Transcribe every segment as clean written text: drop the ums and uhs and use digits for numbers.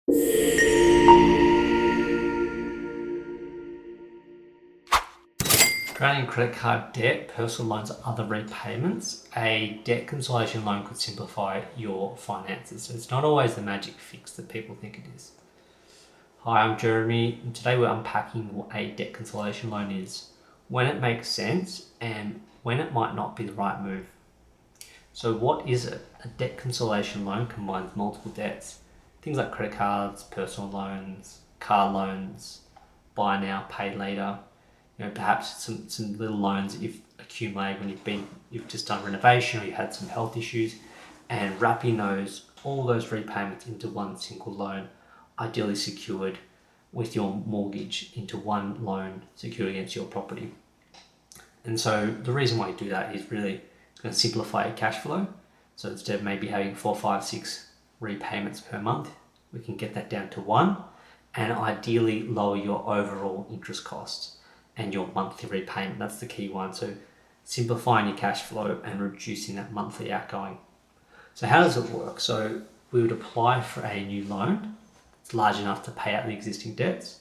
Regarding credit card debt, personal loans, or other repayments, a debt consolidation loan could simplify your finances. So it's not always the magic fix that people think it is. Hi, I'm Jeremy, and today we're unpacking what a debt consolidation loan is, when it makes sense, and when it might not be the right move. So what is it? A debt consolidation loan combines multiple debts, things like credit cards, personal loans, car loans, buy now, pay later. Perhaps some little loans that you've accumulated when you've just done renovation or you had some health issues, and wrapping all those repayments into one single loan, ideally secured with your mortgage into one loan secured against your property. And so the reason why you do that is really it's going to simplify your cash flow. So instead of maybe having 4, 5, 6 repayments per month, we can get that down to one, and ideally lower your overall interest costs and your monthly repayment. That's the key one. So simplifying your cash flow and reducing that monthly outgoing. So how does it work? So we would apply for a new loan. It's large enough to pay out the existing debts.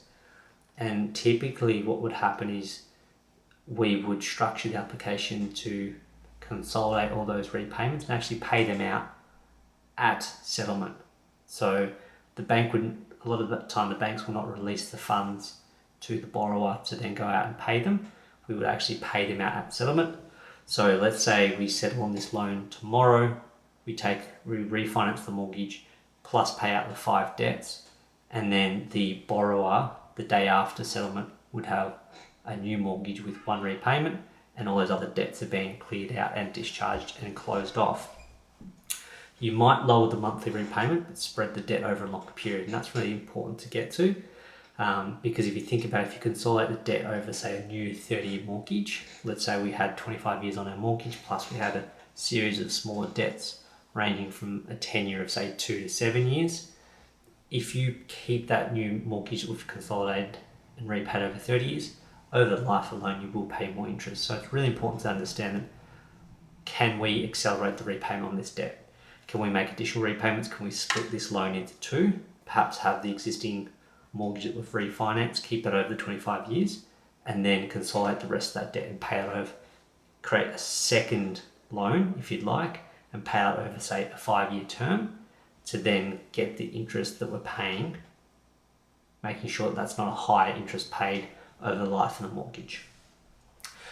And typically what would happen is we would structure the application to consolidate all those repayments and actually pay them out at settlement. So a lot of the time the banks will not release the funds to the borrower to then go out and pay them. We would actually pay them out at settlement. So let's say we settle on this loan tomorrow, we refinance the mortgage plus pay out the 5 debts, and then the borrower, the day after settlement, would have a new mortgage with one repayment, and all those other debts are being cleared out and discharged and closed off. You might lower the monthly repayment but spread the debt over a longer period, and that's really important to get to. Because if you think about if you consolidate the debt over, say, a new 30-year mortgage, let's say we had 25 years on our mortgage, plus we had a series of smaller debts ranging from a tenure of, say, 2 to 7 years. If you keep that new mortgage that we've consolidated and repaid over 30 years, over the life of the loan, you will pay more interest. So it's really important to understand that, can we accelerate the repayment on this debt? Can we make additional repayments? Can we split this loan into two? Perhaps have the existing mortgage that we've refinanced, keep that over the 25 years, and then consolidate the rest of that debt and pay it over, create a second loan if you'd like, and pay out over, say, a 5-year term to then get the interest that we're paying, making sure that that's not a higher interest paid over the life of the mortgage.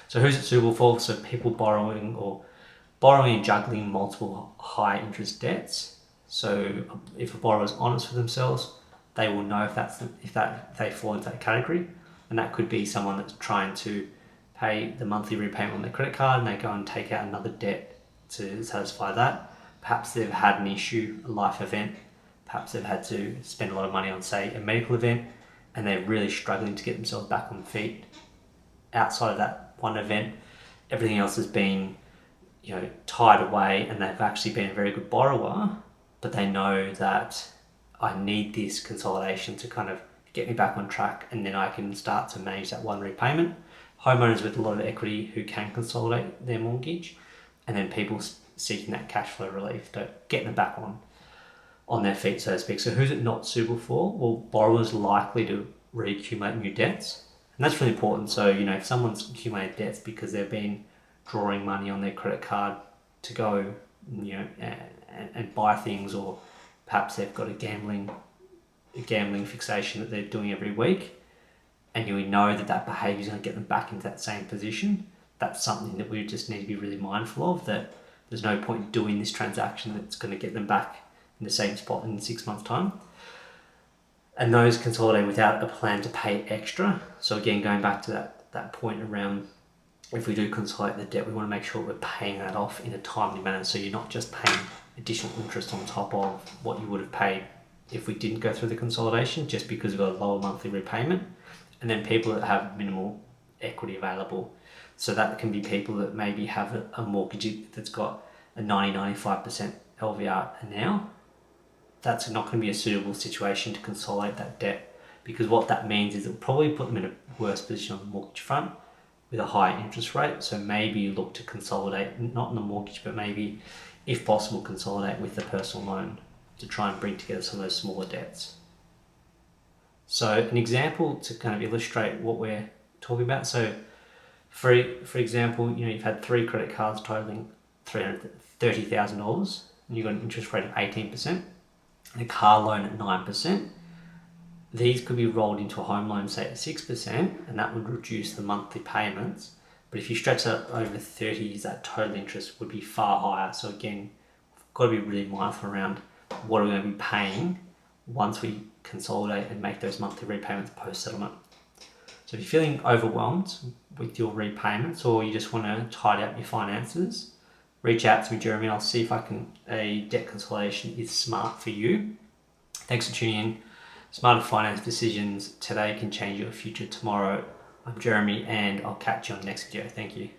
So who's it suitable for? So people borrowing and juggling multiple high interest debts. So if a borrower is honest with themselves, they will know if they fall into that category, and that could be someone that's trying to pay the monthly repayment on their credit card and they go and take out another debt to satisfy that. Perhaps they've had an issue, a life event. Perhaps they've had to spend a lot of money on, say, a medical event, and they're really struggling to get themselves back on feet. Outside of that one event, everything else has been, tied away, and they've actually been a very good borrower, but they know that I need this consolidation to kind of get me back on track, and then I can start to manage that one repayment. Homeowners with a lot of equity who can consolidate their mortgage, and then people seeking that cash flow relief to get them back on their feet, so to speak. So who's it not suitable for? Well, borrowers likely to reaccumulate new debts, and that's really important. So if someone's accumulated debts because they've been drawing money on their credit card to go and buy things, or perhaps they've got a gambling fixation that they're doing every week, and you know that behaviour is going to get them back into that same position. That's something that we just need to be really mindful of, that there's no point doing this transaction that's going to get them back in the same spot in 6 months' time. And those consolidate without a plan to pay extra. So again, going back to that point around, if we do consolidate the debt, we want to make sure we're paying that off in a timely manner, so you're not just paying additional interest on top of what you would have paid if we didn't go through the consolidation, just because of a lower monthly repayment. And then people that have minimal equity available, so that can be people that maybe have a mortgage that's got a 90-95% LVR now. That's not going to be a suitable situation to consolidate that debt, because what that means is it will probably put them in a worse position on the mortgage front with a higher interest rate. So maybe you look to consolidate, not in the mortgage, but maybe, if possible, consolidate with the personal loan to try and bring together some of those smaller debts. So an example to kind of illustrate what we're talking about. So for example, you've had 3 credit cards totaling $330,000, and you've got an interest rate of 18%, and a car loan at 9%. These could be rolled into a home loan, say at 6%, and that would reduce the monthly payments. But if you stretch that over 30 years, that total interest would be far higher. So again, we've got to be really mindful around what are we going to be paying once we consolidate and make those monthly repayments post-settlement. So if you're feeling overwhelmed with your repayments, or you just want to tidy up your finances, reach out to me, Jeremy, and I'll see if a debt consolidation is smart for you. Thanks for tuning in. Smarter finance decisions today can change your future tomorrow. I'm Jeremy, and I'll catch you on the next video. Thank you.